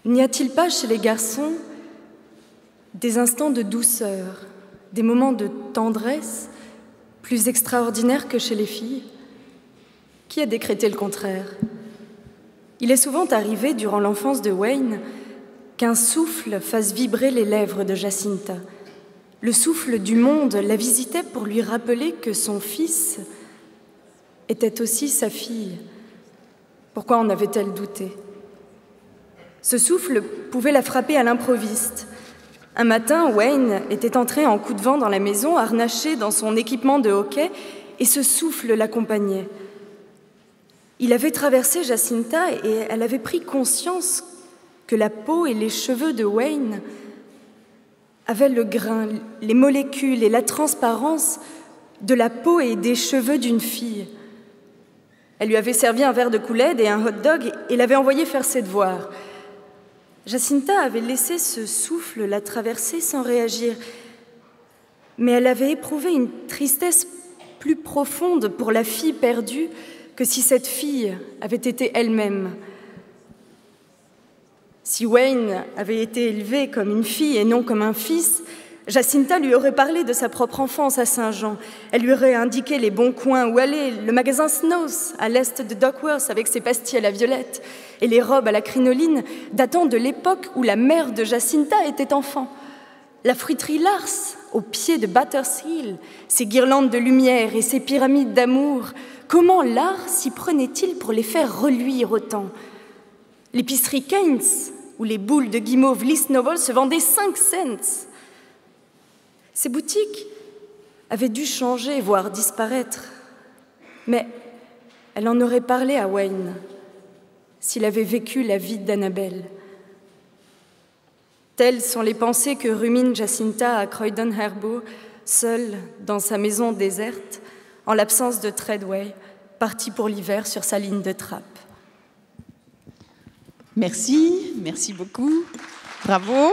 N'y a-t-il pas chez les garçons des instants de douceur, des moments de tendresse plus extraordinaires que chez les filles? Qui a décrété le contraire? Il est souvent arrivé, durant l'enfance de Wayne, qu'un souffle fasse vibrer les lèvres de Jacinta. Le souffle du monde la visitait pour lui rappeler que son fils était aussi sa fille. Pourquoi en avait-elle douté? Ce souffle pouvait la frapper à l'improviste. Un matin, Wayne était entré en coup de vent dans la maison, harnaché dans son équipement de hockey, et ce souffle l'accompagnait. Il avait traversé Jacinta et elle avait pris conscience que la peau et les cheveux de Wayne avaient le grain, les molécules et la transparence de la peau et des cheveux d'une fille. Elle lui avait servi un verre de Kool-Aid et un hot-dog et l'avait envoyé faire ses devoirs. Jacinta avait laissé ce souffle la traverser sans réagir, mais elle avait éprouvé une tristesse plus profonde pour la fille perdue que si cette fille avait été elle-même. Si Wayne avait été élevé comme une fille et non comme un fils, Jacinta lui aurait parlé de sa propre enfance à Saint-Jean. Elle lui aurait indiqué les bons coins où aller, le magasin Snow's à l'est de Duckworth avec ses pastilles à la violette et les robes à la crinoline datant de l'époque où la mère de Jacinta était enfant. La fruiterie Lars, au pied de Batters Hill, ses guirlandes de lumière et ses pyramides d'amour, comment l'art s'y prenait-il pour les faire reluire autant? L'épicerie Keynes, où les boules de guimauve Lisnovel se vendaient 5 cents. Ces boutiques avaient dû changer, voire disparaître. Mais elle en aurait parlé à Wayne s'il avait vécu la vie d'Annabelle. Telles sont les pensées que rumine Jacinta à Croydon Harbour, seule dans sa maison déserte, en l'absence de Treadway, partie pour l'hiver sur sa ligne de trappe. Merci beaucoup. Bravo.